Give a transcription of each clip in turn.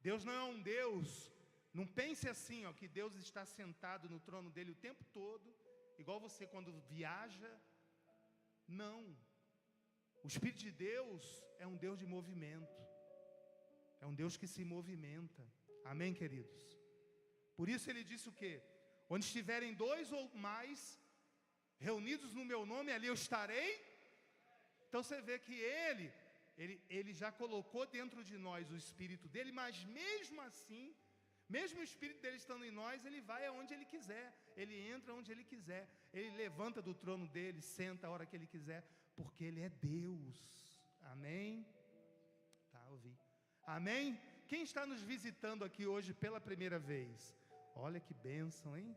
Deus não é um Deus, não pense assim, que Deus está sentado no trono dele o tempo todo, igual você quando viaja. Não. O Espírito de Deus é um Deus de movimento. É um Deus que se movimenta. Amém, queridos? Por isso ele disse o quê? Onde estiverem 2 ou mais reunidos no meu nome, ali eu estarei. Então você vê que ele já colocou dentro de nós o Espírito dele, mas mesmo assim, mesmo o Espírito dele estando em nós, ele vai aonde ele quiser, ele entra onde ele quiser, ele levanta do trono dele, senta a hora que ele quiser, porque ele é Deus. Amém? Tá, ouvi. Amém? Quem está nos visitando aqui hoje pela primeira vez? Olha que bênção, hein?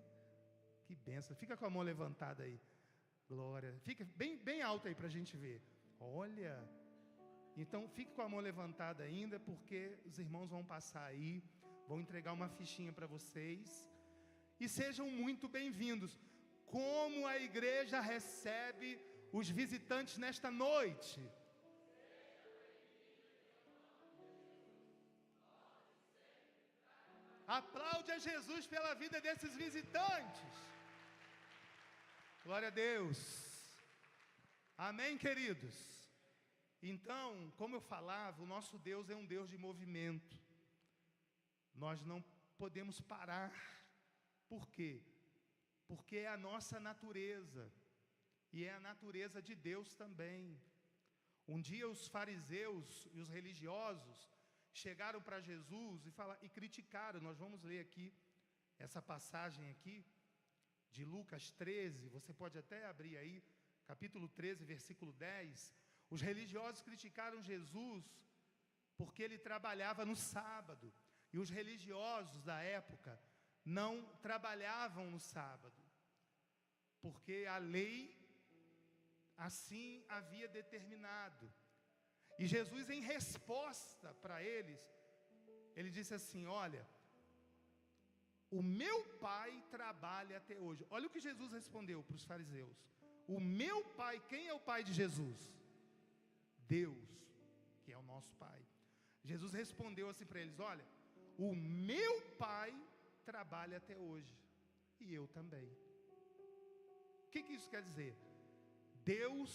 Que bênção. Fica com a mão levantada aí. Glória. Fica bem alto aí para a gente ver. Olha. Então fique com a mão levantada ainda, porque os irmãos vão passar aí, vão entregar uma fichinha para vocês. E sejam muito bem-vindos. Como a igreja recebe os visitantes nesta noite? Aplaude a Jesus pela vida desses visitantes. Glória a Deus. Amém, queridos? Então, como eu falava, o nosso Deus é um Deus de movimento. Nós não podemos parar. Por quê? Porque é a nossa natureza. E é a natureza de Deus também. Um dia os fariseus e os religiosos chegaram para Jesus e criticaram. Nós vamos ler aqui essa passagem aqui de Lucas 13, você pode até abrir aí, capítulo 13, versículo 10. Os religiosos criticaram Jesus porque ele trabalhava no sábado, e os religiosos da época não trabalhavam no sábado, porque a lei assim havia determinado. E Jesus, em resposta para eles, ele disse assim: olha, o meu pai trabalha até hoje. Olha o que Jesus respondeu para os fariseus. O meu pai, quem é o pai de Jesus? Deus, que é o nosso pai. Jesus respondeu assim para eles: olha, o meu pai trabalha até hoje, e eu também. O que isso quer dizer? Deus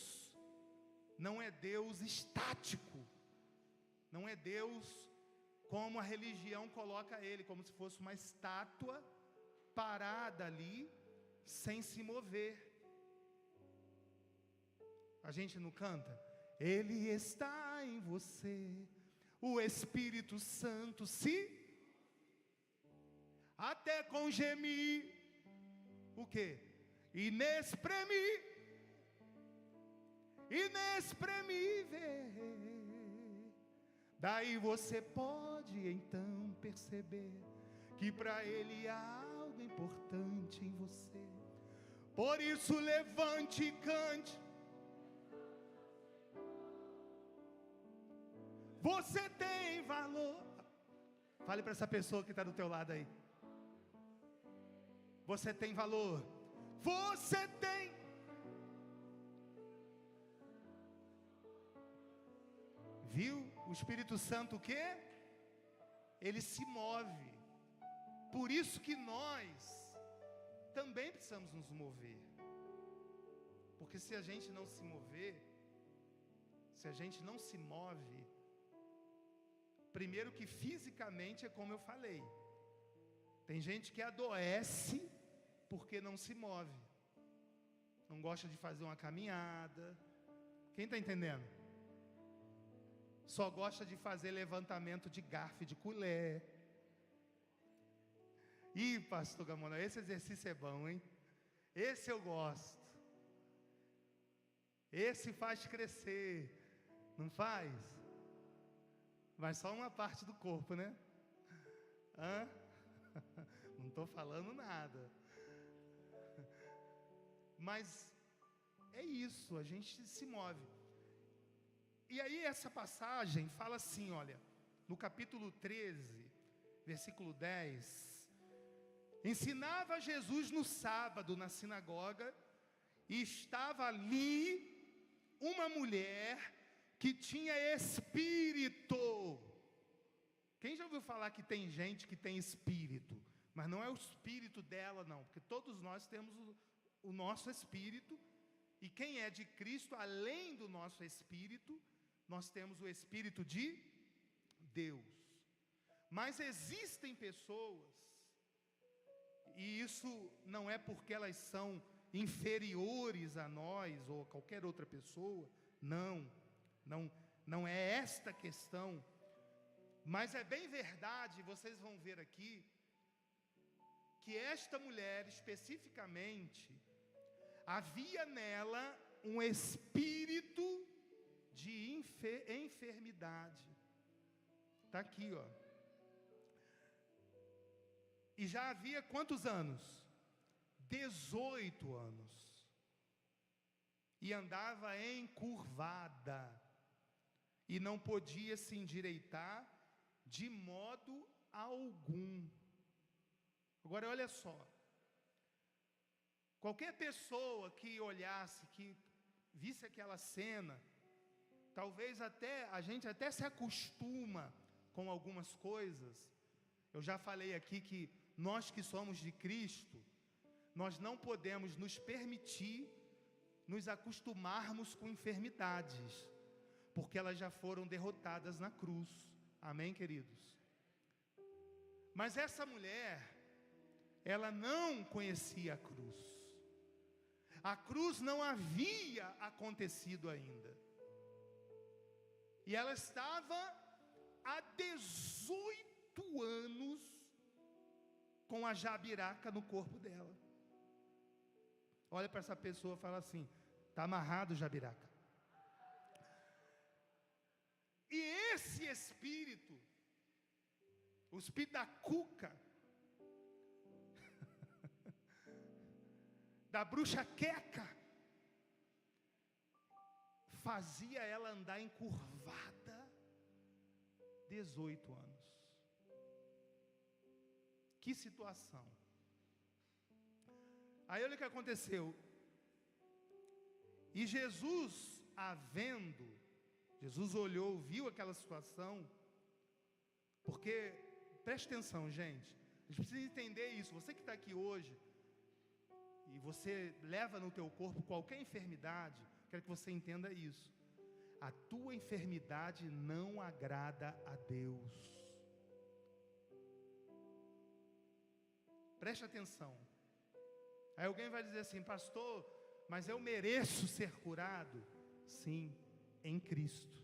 não é Deus estático, não é Deus como a religião coloca ele, como se fosse uma estátua parada ali, sem se mover. A gente não canta? Ele está em você, o Espírito Santo se até com gemir, o quê? Inexprimível, daí você pode então perceber que para ele há algo importante em você. Por isso levante e cante. Você tem valor. Fale para essa pessoa que está do teu lado aí. Você tem valor. Você tem. Viu? O Espírito Santo o quê? Ele se move. Por isso que nós também precisamos nos mover. Porque se a gente não se mover, se a gente não se move, primeiro que fisicamente é como eu falei. Tem gente que adoece porque não se move. Não gosta de fazer uma caminhada. Quem está entendendo? Só gosta de fazer levantamento de garfo e de colher. Ih, pastor Gamona, esse exercício é bom, hein? Esse eu gosto. Esse faz crescer. Não faz? Mas só uma parte do corpo, né? Hã? Não estou falando nada. Mas é isso, a gente se move. E aí essa passagem fala assim, olha, no capítulo 13, versículo 10. Ensinava Jesus no sábado na sinagoga, e estava ali uma mulher que tinha espírito. Quem já ouviu falar que tem gente que tem espírito, mas não é o espírito dela, não, porque todos nós temos o nosso espírito, e quem é de Cristo, além do nosso espírito, nós temos o Espírito de Deus. Mas existem pessoas, e isso não é porque elas são inferiores a nós ou a qualquer outra pessoa, não é esta a questão, mas é bem verdade, vocês vão ver aqui, que esta mulher especificamente, havia nela um espírito de enfermidade. Está aqui, ó. E já havia quantos anos? 18 anos. E andava encurvada. E não podia se endireitar de modo algum. Agora olha só. Qualquer pessoa que olhasse, que visse aquela cena, talvez até a gente até se acostuma com algumas coisas. Eu já falei aqui que nós que somos de Cristo, nós não podemos nos permitir nos acostumarmos com enfermidades, porque elas já foram derrotadas na cruz. Amém, queridos? Mas essa mulher, ela não conhecia a cruz. A cruz não havia acontecido ainda. E ela estava há 18 anos com a jabiraca no corpo dela. Olha para essa pessoa e fala assim: está amarrado, jabiraca. E esse espírito, o espírito da cuca, da bruxa queca, fazia ela andar encurvada 18 anos. Que situação. Aí olha o que aconteceu. E Jesus, Jesus olhou, viu aquela situação, porque, preste atenção, gente, a gente precisa entender isso. Você que está aqui hoje, e você leva no teu corpo qualquer enfermidade, quero que você entenda isso. A tua enfermidade não agrada a Deus. Preste atenção. Aí alguém vai dizer assim: pastor, mas eu mereço ser curado? Sim, em Cristo.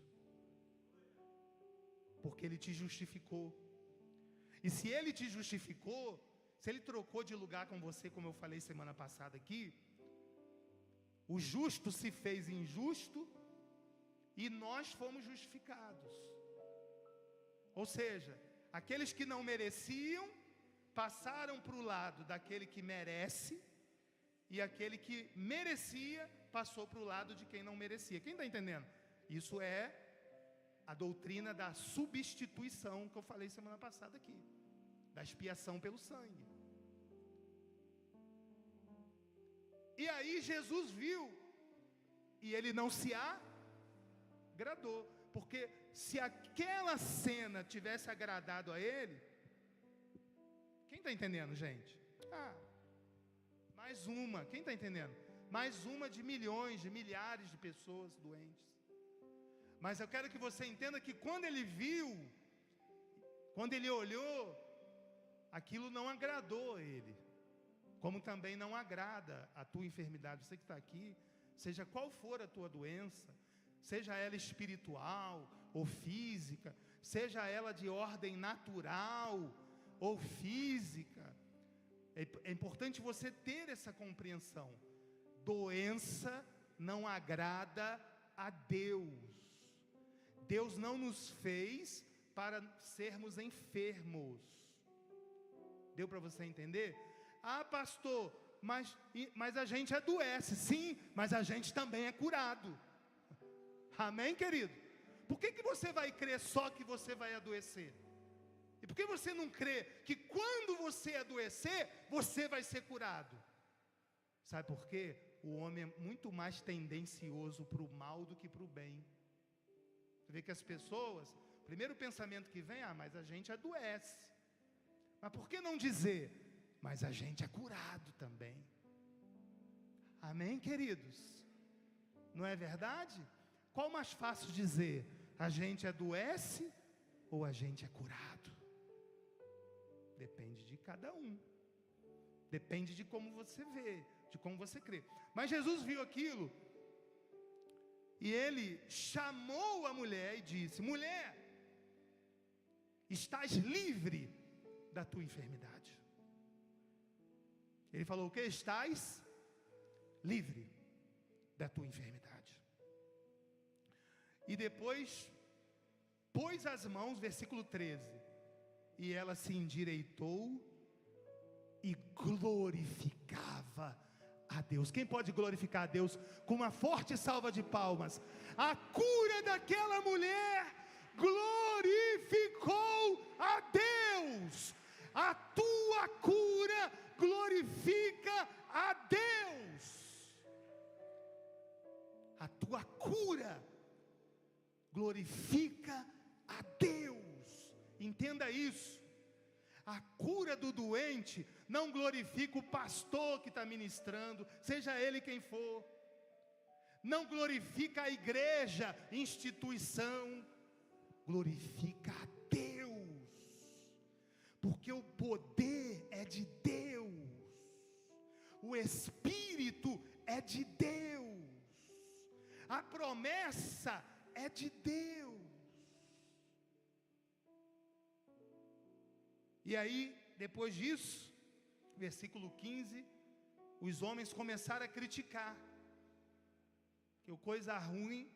Porque Ele te justificou. E se Ele te justificou, se Ele trocou de lugar com você, como eu falei semana passada aqui, o justo se fez injusto e nós fomos justificados. Ou seja, aqueles que não mereciam passaram para o lado daquele que merece, e aquele que merecia passou para o lado de quem não merecia. Quem está entendendo? Isso é a doutrina da substituição que eu falei semana passada aqui, da expiação pelo sangue. E aí Jesus viu, e Ele não se agradou, porque se aquela cena tivesse agradado a Ele, quem está entendendo, gente? Mais uma, quem está entendendo? Mais uma de milhões, de milhares de pessoas doentes. Mas eu quero que você entenda que quando Ele viu, quando Ele olhou, aquilo não agradou a Ele, como também não agrada a tua enfermidade. Você que está aqui, seja qual for a tua doença, seja ela espiritual ou física, seja ela de ordem natural ou física, é importante você ter essa compreensão. Doença não agrada a Deus. Deus não nos fez para sermos enfermos. Deu para você entender? Pastor, mas a gente adoece. Sim, mas a gente também é curado. Amém, querido? Por que você vai crer só que você vai adoecer? E por que você não crê que quando você adoecer, você vai ser curado? Sabe por quê? O homem é muito mais tendencioso para o mal do que para o bem. Você vê que as pessoas Primeiro pensamento que vem, mas a gente adoece. Mas por que não dizer, mas a gente é curado também? Amém, queridos? Não é verdade? Qual mais fácil dizer, a gente adoece ou a gente é curado? Depende de cada um. Depende de como você vê, de como você crê. Mas Jesus viu aquilo, e ele chamou a mulher e disse, mulher, estás livre da tua enfermidade. Ele falou o que? Estás livre da tua enfermidade. E depois, pôs as mãos, versículo 13, e ela se endireitou e glorificava a Deus. Quem pode glorificar a Deus com uma forte salva de palmas? A cura daquela mulher glorificou a Deus. A tua cura glorifica a Deus. A tua cura glorifica a Deus. Entenda isso. A cura do doente não glorifica o pastor que está ministrando, seja ele quem for. Não glorifica a igreja, instituição. Glorifica a Deus. Porque o poder é de Deus. O Espírito é de Deus. A promessa é de Deus. E aí, depois disso, versículo 15, os homens começaram a criticar. Que coisa ruim,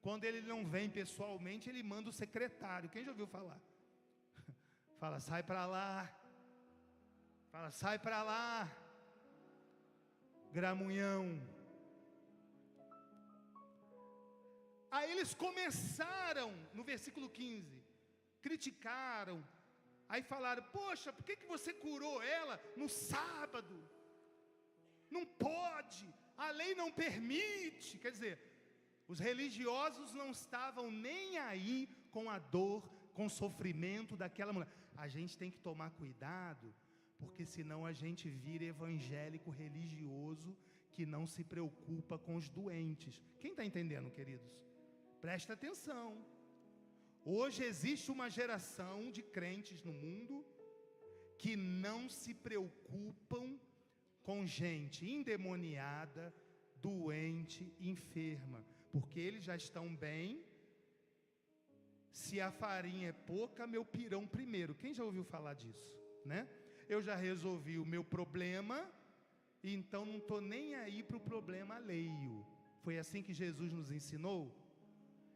quando ele não vem pessoalmente, ele manda o secretário. Quem já ouviu falar? Fala, sai para lá. Fala, sai para lá. Gramunhão. Aí eles começaram, no versículo 15, criticaram. Aí falaram, poxa, por que você curou ela no sábado? Não pode, a lei não permite. Quer dizer, os religiosos não estavam nem aí com a dor, com o sofrimento daquela mulher. A gente tem que tomar cuidado, porque senão a gente vira evangélico religioso que não se preocupa com os doentes. Quem está entendendo, queridos? Presta atenção. Hoje existe uma geração de crentes no mundo que não se preocupam com gente endemoniada, doente, enferma, porque eles já estão bem. Se a farinha é pouca, meu pirão primeiro. Quem já ouviu falar disso, né? Eu já resolvi o meu problema, então não estou nem aí para o problema alheio. Foi assim que Jesus nos ensinou?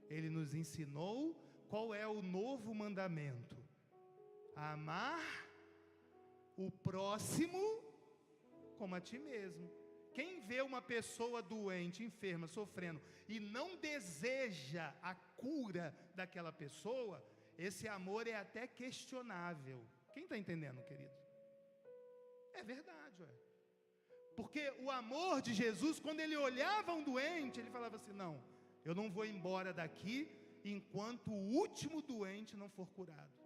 Ele nos ensinou qual é o novo mandamento: amar o próximo como a ti mesmo. Quem vê uma pessoa doente, enferma, sofrendo, e não deseja a cura daquela pessoa, esse amor é até questionável. Quem está entendendo, querido? É verdade, ué. Porque o amor de Jesus, quando ele olhava um doente, ele falava assim, não, eu não vou embora daqui enquanto o último doente não for curado.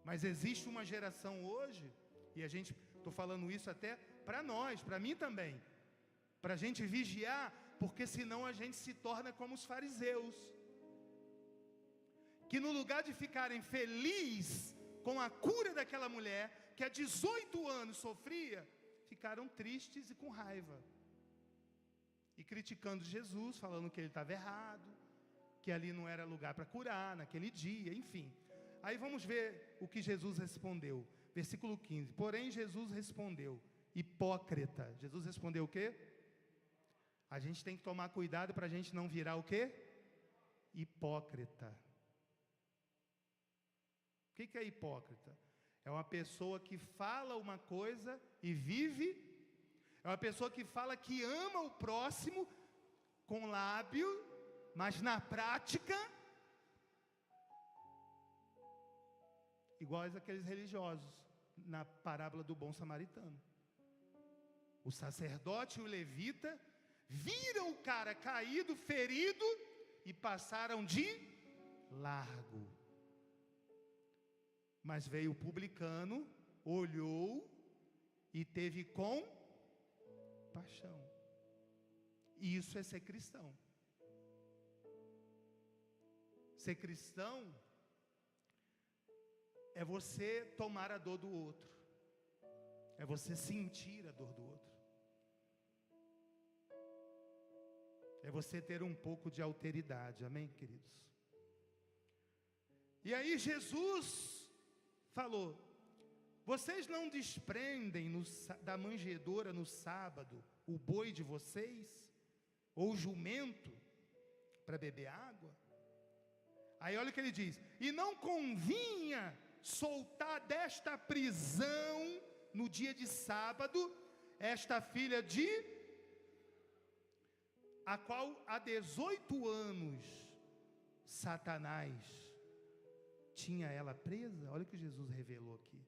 Mas existe uma geração hoje, e a gente, estou falando isso até para nós, para mim também, para a gente vigiar, porque senão a gente se torna como os fariseus, que no lugar de ficarem felizes com a cura daquela mulher, que há 18 anos sofria, ficaram tristes e com raiva, e criticando Jesus, falando que ele estava errado, que ali não era lugar para curar naquele dia, enfim. Aí vamos ver o que Jesus respondeu, versículo 15, porém Jesus respondeu, hipócrita. Jesus respondeu o quê? A gente tem que tomar cuidado para a gente não virar o quê? Hipócrita. O que é hipócrita? É uma pessoa que fala uma coisa e vive. É uma pessoa que fala que ama o próximo com lábio, mas na prática, iguais aqueles religiosos, na parábola do bom samaritano. O sacerdote e o levita viram o cara caído, ferido, e passaram de largo. Mas veio o publicano, olhou e teve compaixão. Isso é ser cristão. Ser cristão é você tomar a dor do outro. É você sentir a dor do outro. É você ter um pouco de alteridade. Amém, queridos? E aí Jesus falou: vocês não desprendem da manjedoura no sábado o boi de vocês? Ou o jumento? Para beber água? Aí olha o que ele diz: e não convinha soltar desta prisão no dia de sábado esta filha de, a qual há 18 anos Satanás tinha ela presa. Olha o que Jesus revelou aqui.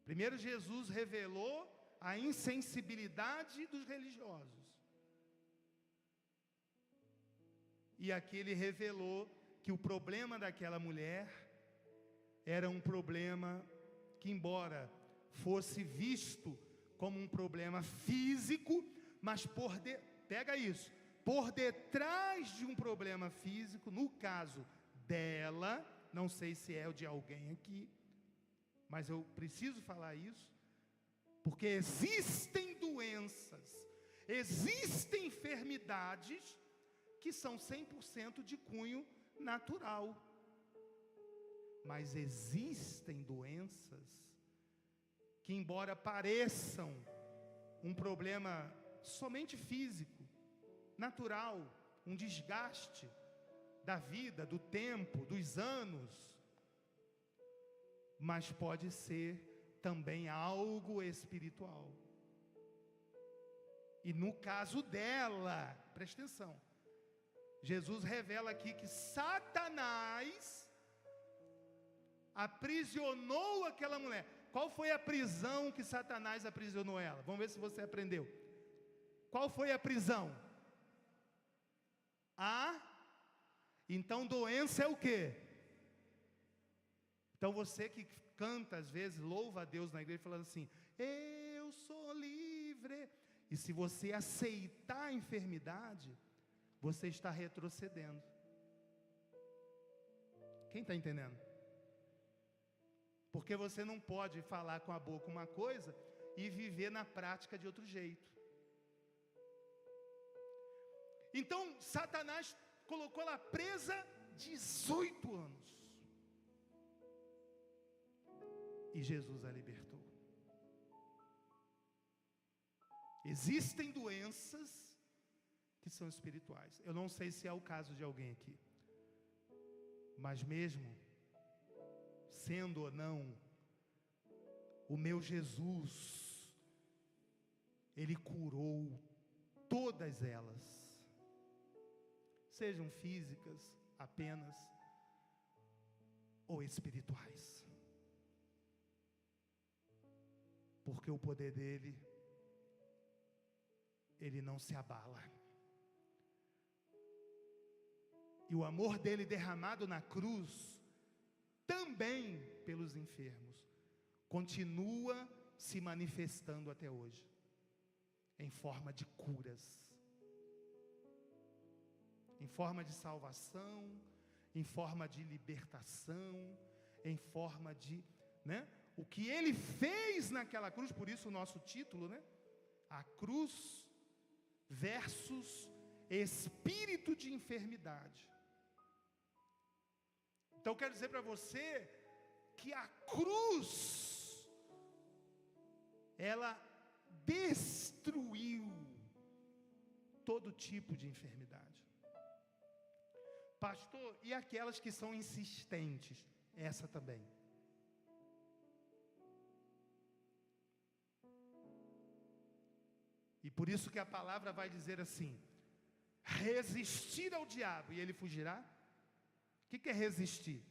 Primeiro Jesus revelou a insensibilidade dos religiosos. E aqui ele revelou que o problema daquela mulher era um problema que, embora fosse visto como um problema físico, mas pega isso, por detrás de um problema físico, no caso dela, não sei se é o de alguém aqui, mas eu preciso falar isso, porque existem doenças, existem enfermidades que são 100% de cunho natural. Mas existem doenças que, embora pareçam um problema somente físico, natural, um desgaste da vida, do tempo, dos anos, mas pode ser também algo espiritual. E no caso dela, presta atenção, Jesus revela aqui que Satanás aprisionou aquela mulher. Qual foi a prisão que Satanás aprisionou ela? Vamos ver se você aprendeu. Qual foi a prisão? Então doença é o quê? Então você que canta às vezes, louva a Deus na igreja falando assim: eu sou livre. E se você aceitar a enfermidade, você está retrocedendo. Quem está entendendo? Porque você não pode falar com a boca uma coisa e viver na prática de outro jeito. Então Satanás colocou ela presa 18 anos. E Jesus a libertou. Existem doenças que são espirituais. Eu não sei se é o caso de alguém aqui, mas mesmo sendo ou não, o meu Jesus, Ele curou todas elas, sejam físicas apenas, ou espirituais, porque o poder dEle, Ele não se abala, e o amor dEle derramado na cruz, também pelos enfermos, continua se manifestando até hoje, em forma de curas, em forma de salvação, em forma de libertação, em forma de, o que Ele fez naquela cruz. Por isso o nosso título, a cruz versus espírito de enfermidade. Então eu quero dizer para você que a cruz, ela destruiu todo tipo de enfermidade. Pastor, e aquelas que são insistentes? Essa também. E por isso que a palavra vai dizer assim: resistir ao diabo e ele fugirá. O que é resistir?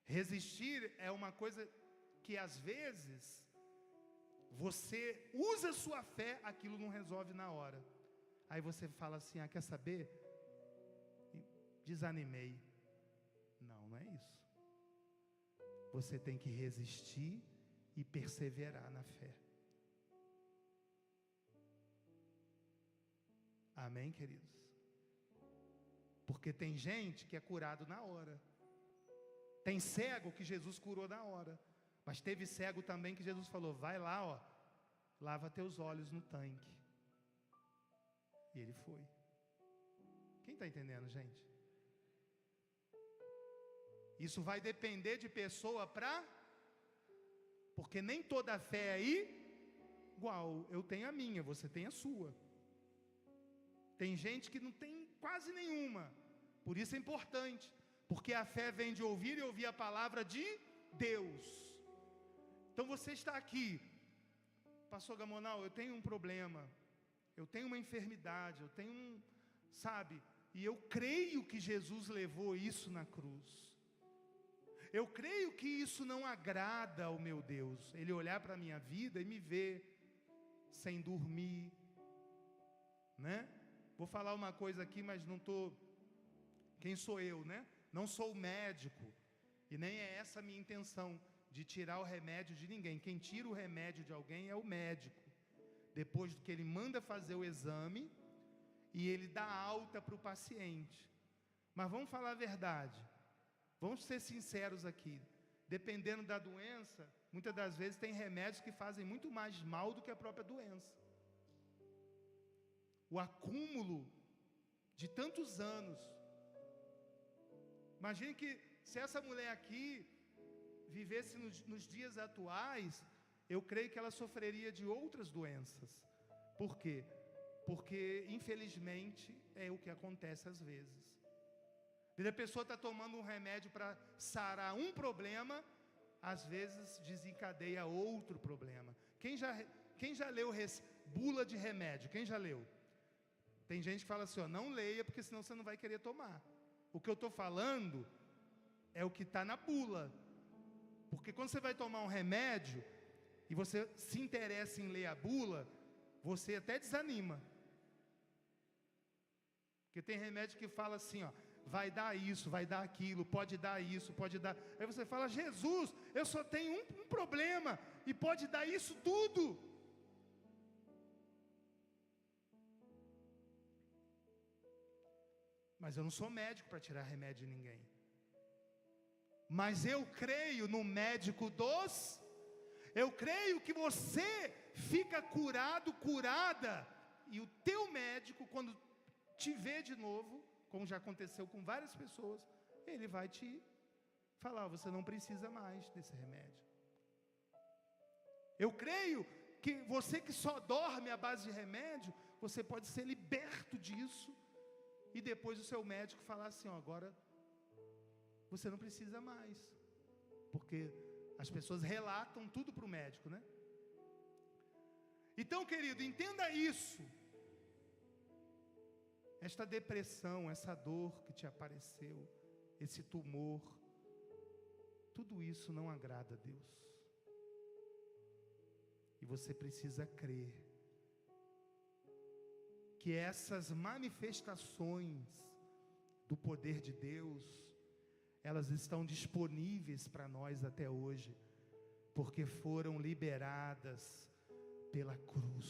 Resistir é uma coisa que às vezes você usa a sua fé, aquilo não resolve na hora. Aí você fala assim: quer saber? desanimei. Não, não é isso. Você tem que resistir e perseverar na fé. Amém, queridos? Porque tem gente que é curado na hora. Tem cego que Jesus curou na hora. Mas teve cego também que Jesus falou: vai lá, ó, lava teus olhos no tanque. E ele foi. Quem está entendendo, gente? Isso vai depender de pessoa para... Porque nem toda a fé é igual. Eu tenho a minha, você tem a sua. Tem gente que não tem quase nenhuma. Por isso é importante. Porque a fé vem de ouvir e ouvir a palavra de Deus. Então você está aqui: pastor Gamonal, eu tenho um problema, eu tenho uma enfermidade, eu tenho um... Sabe? E eu creio que Jesus levou isso na cruz. Eu creio que isso não agrada ao meu Deus. Ele olhar para a minha vida e me ver sem dormir, né? Vou falar uma coisa aqui, mas não estou... Quem sou eu, né? Não sou médico. E nem é essa a minha intenção, de tirar o remédio de ninguém. Quem tira o remédio de alguém é o médico. Depois que ele manda fazer o exame e ele dá alta para o paciente. Mas vamos falar a verdade. Vamos ser sinceros aqui. Dependendo da doença, muitas das vezes tem remédios que fazem muito mais mal do que a própria doença. O acúmulo de tantos anos. Imagine que se essa mulher aqui vivesse nos dias atuais, eu creio que ela sofreria de outras doenças. Por quê? Porque, infelizmente, é o que acontece às vezes. A pessoa está tomando um remédio para sarar um problema, às vezes desencadeia outro problema. Quem já leu bula de remédio? Quem já leu? Tem gente que fala assim, ó, não leia, porque senão você não vai querer tomar. O que eu estou falando é o que está na bula. Porque quando você vai tomar um remédio e você se interessa em ler a bula, você até desanima. Porque tem remédio que fala assim, ó, vai dar isso, vai dar aquilo, pode dar isso, pode dar... Aí você fala: Jesus, eu só tenho um problema e pode dar isso tudo. Mas eu não sou médico para tirar remédio de ninguém. Mas eu creio no médico dos... Eu creio que você fica curado, curada, e o teu médico, quando te vê de novo, como já aconteceu com várias pessoas, ele vai te falar: você não precisa mais desse remédio. Eu creio que você que só dorme à base de remédio, você pode ser liberto disso, e depois o seu médico falar assim: ó, agora você não precisa mais. Porque as pessoas relatam tudo para o médico, né? Então, querido, entenda isso. Esta depressão, essa dor que te apareceu, esse tumor, tudo isso não agrada a Deus. E você precisa crer que essas manifestações do poder de Deus, elas estão disponíveis para nós até hoje, porque foram liberadas pela cruz.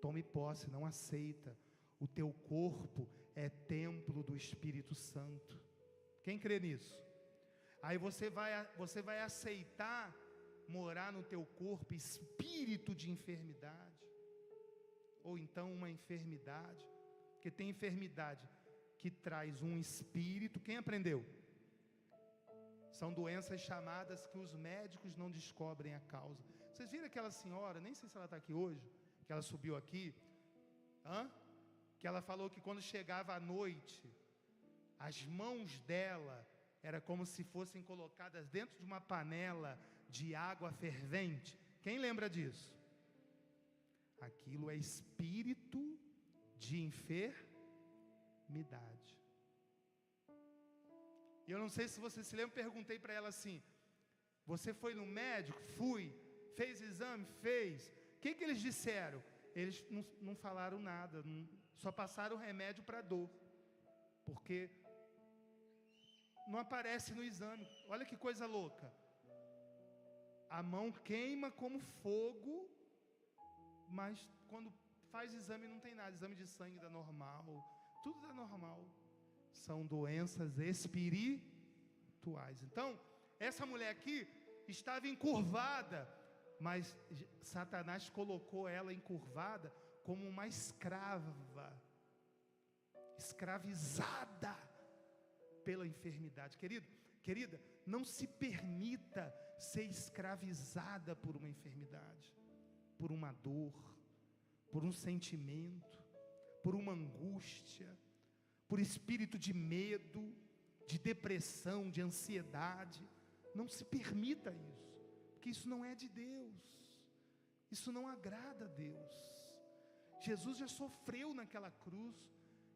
Tome posse, não aceita. O teu corpo é templo do Espírito Santo. Quem crê nisso? Aí você vai aceitar morar no teu corpo espírito de enfermidade, ou então uma enfermidade, porque tem enfermidade que traz um espírito. Quem aprendeu? São doenças chamadas que os médicos não descobrem a causa. Vocês viram aquela senhora, nem sei se ela está aqui hoje, que ela subiu aqui, que ela falou que quando chegava à noite, as mãos dela era como se fossem colocadas dentro de uma panela de água fervente. Quem lembra disso? Aquilo é espírito de enfermidade. E eu não sei se você se lembra, perguntei para ela assim: você foi no médico? Fui. Fez exame? Fez. O que eles disseram? Eles não falaram nada, só passaram remédio para dor. porque não aparece no exame. Olha que coisa louca. A mão queima como fogo, mas quando faz exame não tem nada. Exame de sangue dá normal, tudo dá normal. São doenças espirituais. Então, essa mulher aqui estava encurvada, mas Satanás colocou ela encurvada como uma escrava, escravizada pela enfermidade. Querida, não se permita ser escravizada por uma enfermidade, por uma dor, por um sentimento, por uma angústia, por espírito de medo, de depressão, de ansiedade. Não se permita isso, porque isso não é de Deus, isso não agrada a Deus. Jesus já sofreu naquela cruz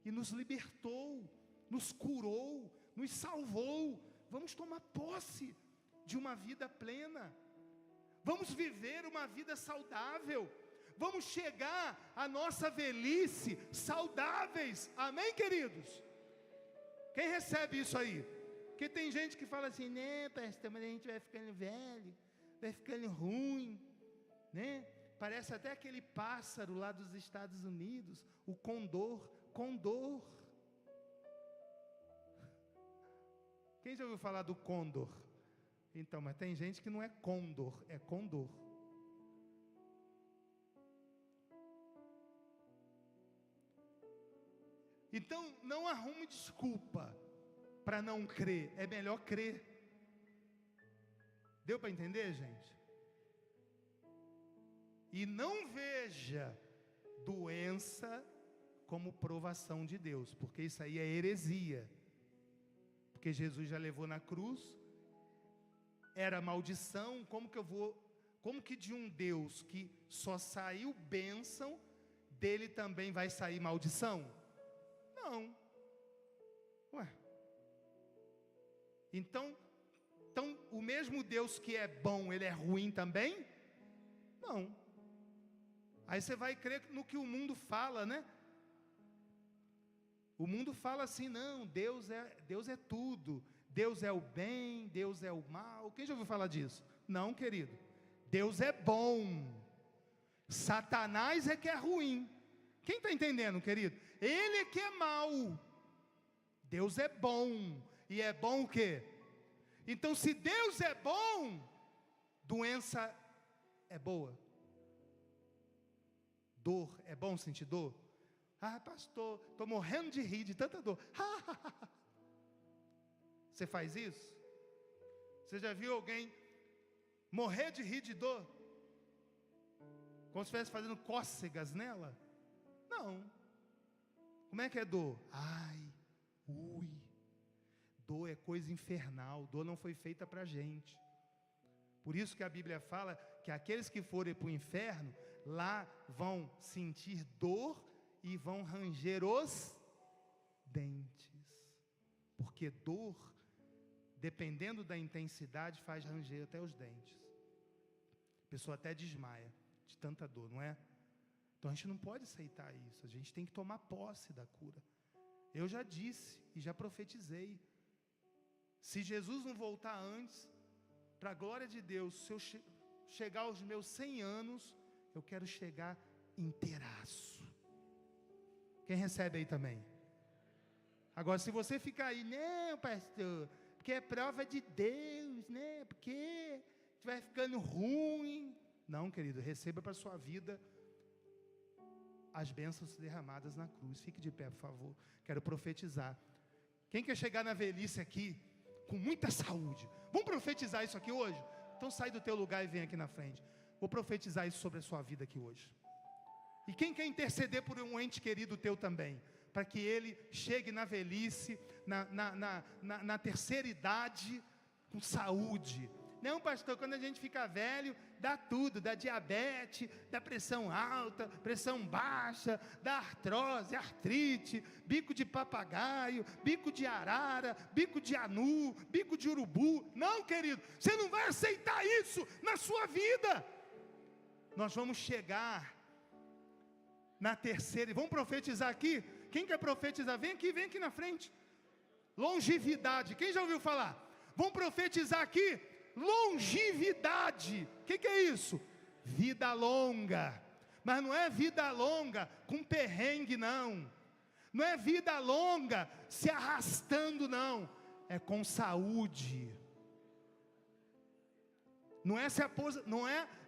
e nos libertou, nos curou, nos salvou. Vamos tomar posse de uma vida plena, vamos viver uma vida saudável, vamos chegar à nossa velhice saudáveis, amém, queridos? Quem recebe isso aí? Porque tem gente que fala assim, né, pastor, mas a gente vai ficando velho, vai ficando ruim, né? Parece até aquele pássaro lá dos Estados Unidos, o condor. Quem já ouviu falar do condor? Então, mas tem gente que não é condor, é condor. Então, não arrume desculpa para não crer, é melhor crer. Deu para entender, gente? E não veja doença como provação de Deus, porque isso aí é heresia. Porque Jesus já levou na cruz, era maldição. Como que de um Deus que só saiu bênção, dele também vai sair maldição? Não. Ué. Então o mesmo Deus que é bom, ele é ruim também? Não. Aí você vai crer no que o mundo fala, né? O mundo fala assim, não, Deus é tudo, Deus é o bem, Deus é o mal. Quem já ouviu falar disso? Não, querido, Deus é bom, Satanás é que é ruim. Quem está entendendo, querido? Ele é que é mau, Deus é bom. E é bom o quê? Então, se Deus é bom, doença é boa, dor, é bom sentir dor? Ah, pastor, estou morrendo de rir de tanta dor. Você faz isso? Você já viu alguém morrer de rir de dor? Como se estivesse fazendo cócegas nela? Não. Como é que é dor? Ai, ui. Dor é coisa infernal, dor não foi feita para a gente. Por isso que a Bíblia fala que aqueles que forem para o inferno, lá vão sentir dor e vão ranger os dentes. Porque dor, dependendo da intensidade, faz ranger até os dentes. A pessoa até desmaia de tanta dor, não é? Então a gente não pode aceitar isso. A gente tem que tomar posse da cura. Eu já disse e já profetizei. Se Jesus não voltar antes, para a glória de Deus, se eu chegar aos meus 100 anos, eu quero chegar inteiraço. Quem recebe aí também? Agora, se você ficar aí, não, pastor, porque é prova de Deus, né? Porque vai ficando ruim. Não, querido, receba para a sua vida as bênçãos derramadas na cruz. Fique de pé, por favor. Quero profetizar. Quem quer chegar na velhice aqui com muita saúde? Vamos profetizar isso aqui hoje? Então sai do teu lugar e vem aqui na frente. Vou profetizar isso sobre a sua vida aqui hoje. E quem quer interceder por um ente querido teu também, para que ele chegue na velhice, na terceira idade, com saúde? Não, pastor, quando a gente fica velho, dá tudo, dá diabetes, dá pressão alta, pressão baixa, dá artrose, artrite, bico de papagaio, bico de arara, bico de anu, bico de urubu. Não, querido, você não vai aceitar isso na sua vida. Nós vamos chegar na terceira, e vamos profetizar aqui. Quem quer profetizar? Vem aqui na frente. Longevidade. Quem já ouviu falar? Vamos profetizar aqui. Longevidade. O que é isso? Vida longa. Mas não é vida longa com perrengue, não. Não é vida longa se arrastando, não. É com saúde. Não é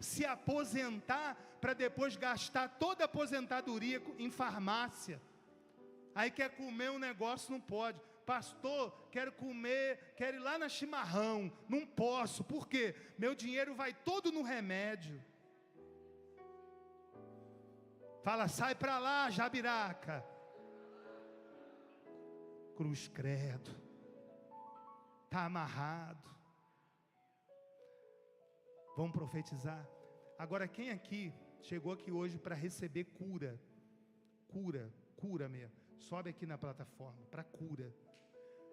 se aposentar para depois gastar toda a aposentadoria em farmácia. Aí quer comer um negócio, não pode. Pastor, quero ir lá na chimarrão. Não posso, por quê? Meu dinheiro vai todo no remédio. Fala, sai para lá, Jabiraca. Cruz credo. Está amarrado. Vamos profetizar. Agora, quem aqui chegou aqui hoje para receber cura? Cura mesmo. Sobe aqui na plataforma, para cura.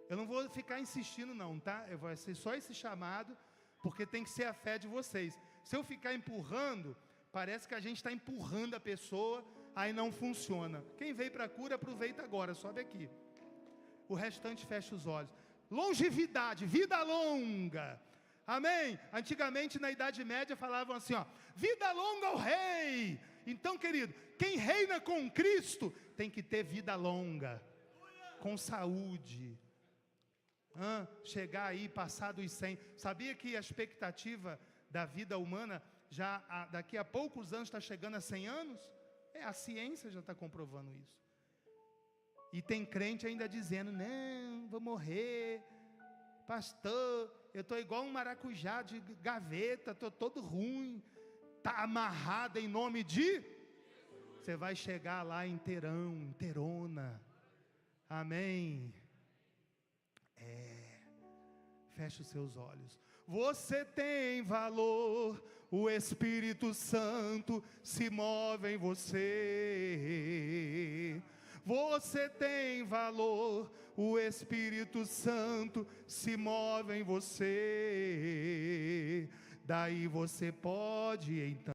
Eu não vou ficar insistindo não, tá? Vai ser só esse chamado, porque tem que ser a fé de vocês. Se eu ficar empurrando, parece que a gente está empurrando a pessoa, aí não funciona. Quem veio para cura, aproveita agora, sobe aqui. O restante fecha os olhos. Longevidade, vida longa. Amém? Antigamente na Idade Média falavam assim, ó, vida longa ao rei. Então, querido, quem reina com Cristo tem que ter vida longa, com saúde. Chegar aí, passar dos 100. Sabia que a expectativa da vida humana daqui a poucos anos está chegando a 100 anos? A ciência já está comprovando isso. E tem crente ainda dizendo, não, vou morrer. Pastor, eu estou igual um maracujá de gaveta, estou todo ruim. Está amarrado em nome de... Você vai chegar lá inteirão, inteirona. Amém. Feche os seus olhos. Você tem valor, o Espírito Santo se move em você. Você tem valor, o Espírito Santo se move em você. Daí você pode então